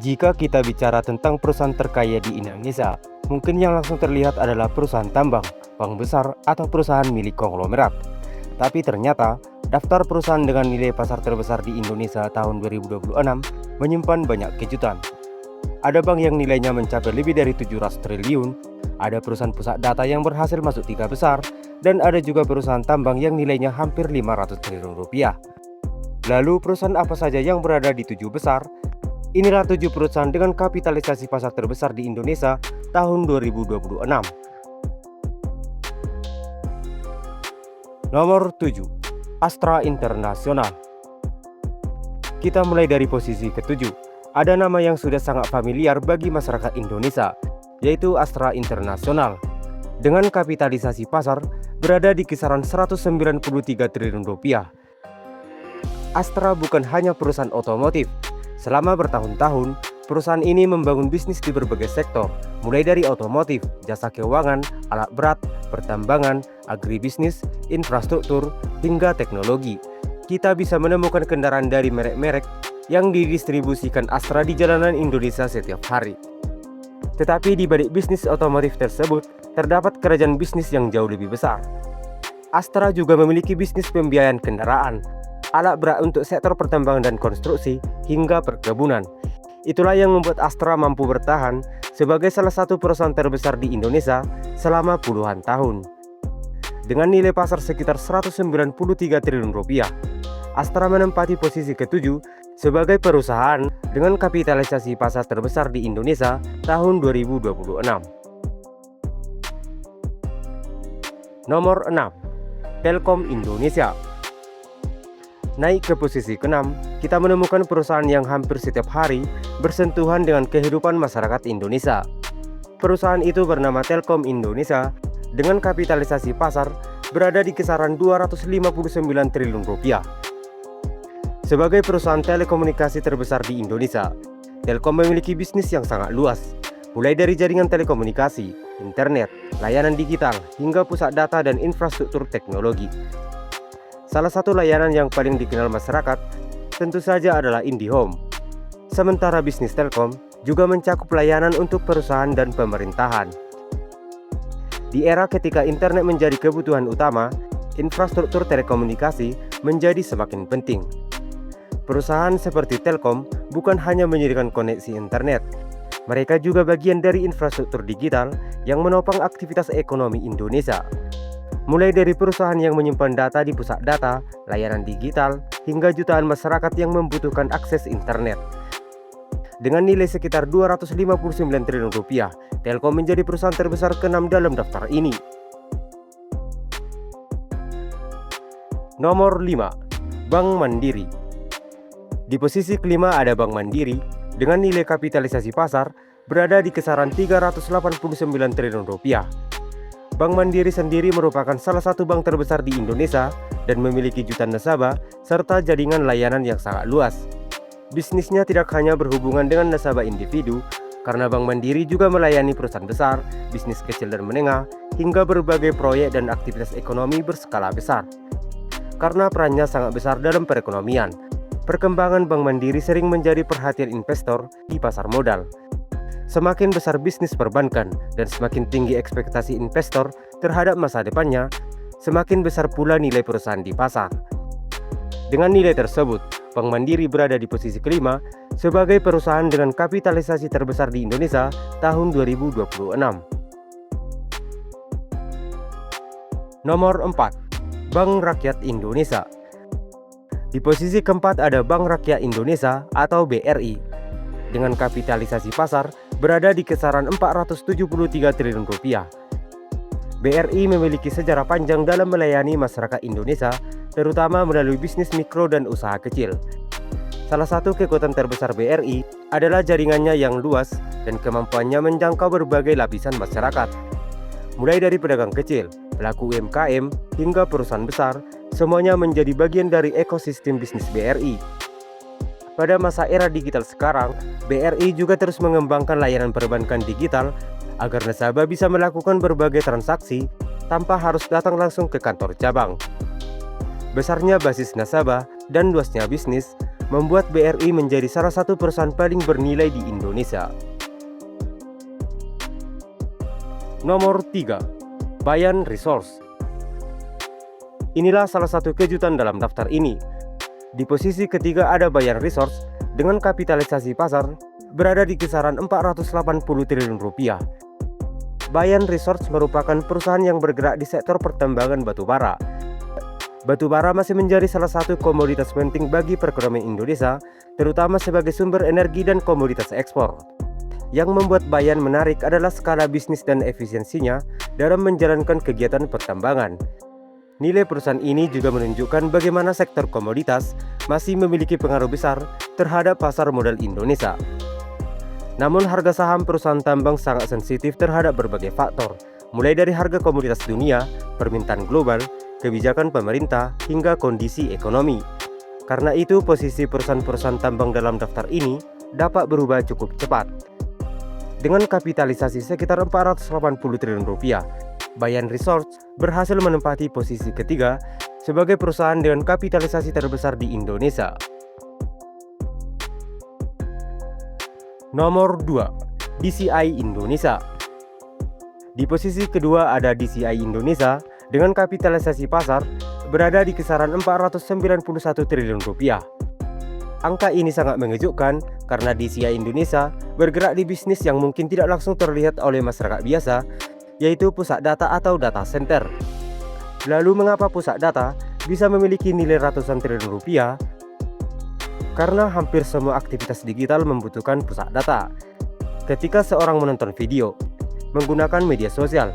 Jika kita bicara tentang perusahaan terkaya di Indonesia, mungkin yang langsung terlihat adalah perusahaan tambang, bank besar, atau perusahaan milik konglomerat. Tapi ternyata, daftar perusahaan dengan nilai pasar terbesar di Indonesia tahun 2026 menyimpan banyak kejutan. Ada bank yang nilainya mencapai lebih dari 700 triliun, ada perusahaan pusat data yang berhasil masuk 3 besar, dan ada juga perusahaan tambang yang nilainya hampir 500 triliun rupiah. Lalu perusahaan apa saja yang berada di 7 besar? Inilah 7 perusahaan dengan kapitalisasi pasar terbesar di Indonesia tahun 2026. Nomor 7. Astra International. Kita mulai dari posisi ke-7. Ada nama yang sudah sangat familiar bagi masyarakat Indonesia, yaitu Astra International. Dengan kapitalisasi pasar berada di kisaran 193 triliun rupiah. Astra bukan hanya perusahaan otomotif. Selama bertahun-tahun, perusahaan ini membangun bisnis di berbagai sektor, mulai dari otomotif, jasa keuangan, alat berat, pertambangan, agribisnis, infrastruktur, hingga teknologi. Kita bisa menemukan kendaraan dari merek-merek yang didistribusikan Astra di jalanan Indonesia setiap hari. Tetapi di balik bisnis otomotif tersebut, terdapat kerajaan bisnis yang jauh lebih besar. Astra juga memiliki bisnis pembiayaan kendaraan, alat berat untuk sektor pertambangan dan konstruksi, hingga perkebunan. Itulah yang membuat Astra mampu bertahan sebagai salah satu perusahaan terbesar di Indonesia selama puluhan tahun. Dengan nilai pasar sekitar 193 triliun rupiah, Astra menempati posisi ke-7 sebagai perusahaan dengan kapitalisasi pasar terbesar di Indonesia tahun 2026. Nomor 6. Telkom Indonesia. Naik ke posisi ke-6, kita menemukan perusahaan yang hampir setiap hari bersentuhan dengan kehidupan masyarakat Indonesia. Perusahaan itu bernama Telkom Indonesia dengan kapitalisasi pasar berada di kisaran 259 triliun rupiah. Sebagai perusahaan telekomunikasi terbesar di Indonesia, Telkom memiliki bisnis yang sangat luas, mulai dari jaringan telekomunikasi, internet, layanan digital, hingga pusat data dan infrastruktur teknologi. Salah satu layanan yang paling dikenal masyarakat tentu saja adalah IndiHome. Sementara bisnis Telkom juga mencakup layanan untuk perusahaan dan pemerintahan. Di era ketika internet menjadi kebutuhan utama, infrastruktur telekomunikasi menjadi semakin penting. Perusahaan seperti Telkom bukan hanya menyediakan koneksi internet, mereka juga bagian dari infrastruktur digital yang menopang aktivitas ekonomi Indonesia. Mulai dari perusahaan yang menyimpan data di pusat data, layanan digital, hingga jutaan masyarakat yang membutuhkan akses internet. Dengan nilai sekitar 259 triliun rupiah, Telkom menjadi perusahaan terbesar ke-6 dalam daftar ini. Nomor 5. Bank Mandiri. Di posisi kelima ada Bank Mandiri dengan nilai kapitalisasi pasar berada di kisaran 389 triliun rupiah. Bank Mandiri sendiri merupakan salah satu bank terbesar di Indonesia dan memiliki jutaan nasabah serta jaringan layanan yang sangat luas. Bisnisnya tidak hanya berhubungan dengan nasabah individu, karena Bank Mandiri juga melayani perusahaan besar, bisnis kecil dan menengah, hingga berbagai proyek dan aktivitas ekonomi berskala besar. Karena perannya sangat besar dalam perekonomian, perkembangan Bank Mandiri sering menjadi perhatian investor di pasar modal. Semakin besar bisnis perbankan dan semakin tinggi ekspektasi investor terhadap masa depannya, semakin besar pula nilai perusahaan di pasar. Dengan nilai tersebut, Bank Mandiri berada di posisi kelima sebagai perusahaan dengan kapitalisasi terbesar di Indonesia tahun 2026. Nomor 4. Bank Rakyat Indonesia. Di posisi keempat ada Bank Rakyat Indonesia atau BRI dengan kapitalisasi pasar berada di kisaran 473 triliun rupiah. BRI memiliki sejarah panjang dalam melayani masyarakat Indonesia, terutama melalui bisnis mikro dan usaha kecil. Salah satu kekuatan terbesar BRI adalah jaringannya yang luas dan kemampuannya menjangkau berbagai lapisan masyarakat. Mulai dari pedagang kecil, pelaku UMKM, hingga perusahaan besar, semuanya menjadi bagian dari ekosistem bisnis BRI. Pada masa era digital sekarang, BRI juga terus mengembangkan layanan perbankan digital agar nasabah bisa melakukan berbagai transaksi tanpa harus datang langsung ke kantor cabang. Besarnya basis nasabah dan luasnya bisnis membuat BRI menjadi salah satu perusahaan paling bernilai di Indonesia. Nomor 3. Bayan Resource. Inilah salah satu kejutan dalam daftar ini. Di posisi ketiga ada Bayan Resource dengan kapitalisasi pasar berada di kisaran 480 triliun rupiah. Bayan Resource merupakan perusahaan yang bergerak di sektor pertambangan batubara. Batubara masih menjadi salah satu komoditas penting bagi perekonomian Indonesia, terutama sebagai sumber energi dan komoditas ekspor. Yang membuat Bayan menarik adalah skala bisnis dan efisiensinya dalam menjalankan kegiatan pertambangan. Nilai perusahaan ini juga menunjukkan bagaimana sektor komoditas masih memiliki pengaruh besar terhadap pasar modal Indonesia. Namun harga saham perusahaan tambang sangat sensitif terhadap berbagai faktor, mulai dari harga komoditas dunia, permintaan global, kebijakan pemerintah, hingga kondisi ekonomi. Karena itu posisi perusahaan-perusahaan tambang dalam daftar ini dapat berubah cukup cepat. Dengan kapitalisasi sekitar 480 triliun rupiah, Bayan Resource berhasil menempati posisi ketiga sebagai perusahaan dengan kapitalisasi terbesar di Indonesia. Nomor 2. DCI Indonesia. Di posisi kedua ada DCI Indonesia dengan kapitalisasi pasar berada di kisaran 491 triliun rupiah. Angka ini sangat mengejutkan karena DCI Indonesia bergerak di bisnis yang mungkin tidak langsung terlihat oleh masyarakat biasa, yaitu pusat data atau data center. Lalu mengapa pusat data bisa memiliki nilai ratusan triliun rupiah? Karena hampir semua aktivitas digital membutuhkan pusat data. Ketika seorang menonton video, menggunakan media sosial,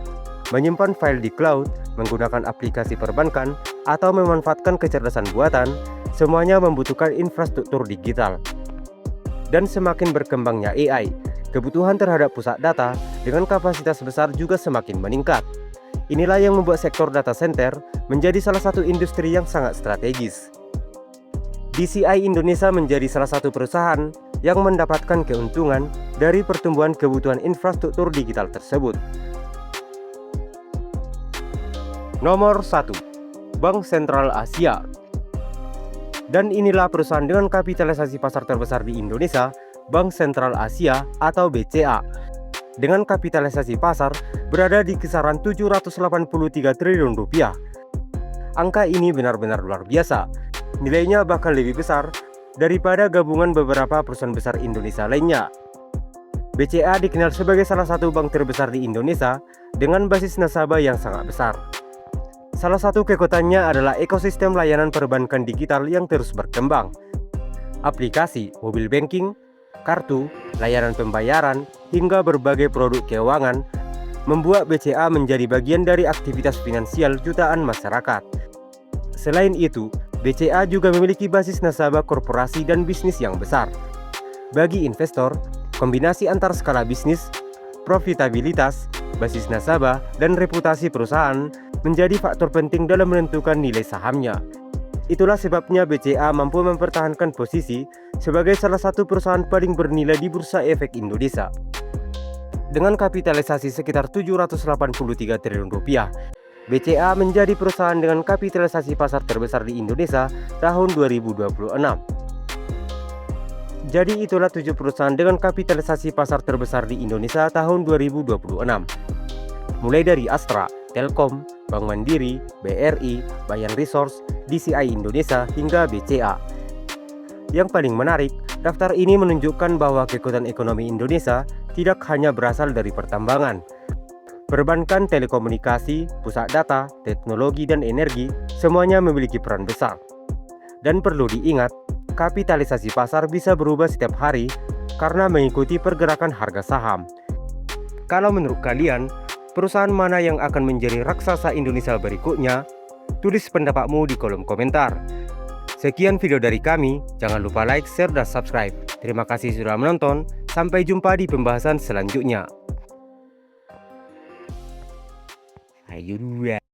menyimpan file di cloud, menggunakan aplikasi perbankan, atau memanfaatkan kecerdasan buatan, semuanya membutuhkan infrastruktur digital. Dan semakin berkembangnya AI, kebutuhan terhadap pusat data dengan kapasitas besar juga semakin meningkat. Inilah yang membuat sektor data center menjadi salah satu industri yang sangat strategis. DCI Indonesia menjadi salah satu perusahaan yang mendapatkan keuntungan dari pertumbuhan kebutuhan infrastruktur digital tersebut. Nomor 1. Bank Sentral Asia. Dan inilah perusahaan dengan kapitalisasi pasar terbesar di Indonesia, Bank Sentral Asia atau BCA. Dengan kapitalisasi pasar berada di kisaran 783 triliun rupiah. Angka ini benar-benar luar biasa. Nilainya bahkan lebih besar daripada gabungan beberapa perusahaan besar Indonesia lainnya. BCA dikenal sebagai salah satu bank terbesar di Indonesia dengan basis nasabah yang sangat besar. Salah satu kekuatannya adalah ekosistem layanan perbankan digital yang terus berkembang. Aplikasi, mobil banking, kartu, layanan pembayaran, hingga berbagai produk keuangan membuat BCA menjadi bagian dari aktivitas finansial jutaan masyarakat. Selain itu, BCA juga memiliki basis nasabah korporasi dan bisnis yang besar. Bagi investor, kombinasi antar skala bisnis, profitabilitas, basis nasabah, dan reputasi perusahaan menjadi faktor penting dalam menentukan nilai sahamnya. Itulah sebabnya BCA mampu mempertahankan posisi sebagai salah satu perusahaan paling bernilai di Bursa Efek Indonesia. Dengan kapitalisasi sekitar 783 triliun rupiah, BCA menjadi perusahaan dengan kapitalisasi pasar terbesar di Indonesia tahun 2026. Jadi itulah 7 perusahaan dengan kapitalisasi pasar terbesar di Indonesia tahun 2026. Mulai dari Astra, Telkom, Bank Mandiri, BRI, Bayan Resource, DCI Indonesia, hingga BCA. Yang paling menarik, daftar ini menunjukkan bahwa kekuatan ekonomi Indonesia tidak hanya berasal dari pertambangan. Perbankan, telekomunikasi, pusat data, teknologi, dan energi semuanya memiliki peran besar. Dan perlu diingat, kapitalisasi pasar bisa berubah setiap hari karena mengikuti pergerakan harga saham. Kalau menurut kalian, perusahaan mana yang akan menjadi raksasa Indonesia berikutnya? Tulis pendapatmu di kolom komentar. Sekian video dari kami, jangan lupa like, share, dan subscribe. Terima kasih sudah menonton, sampai jumpa di pembahasan selanjutnya. Ayo dua.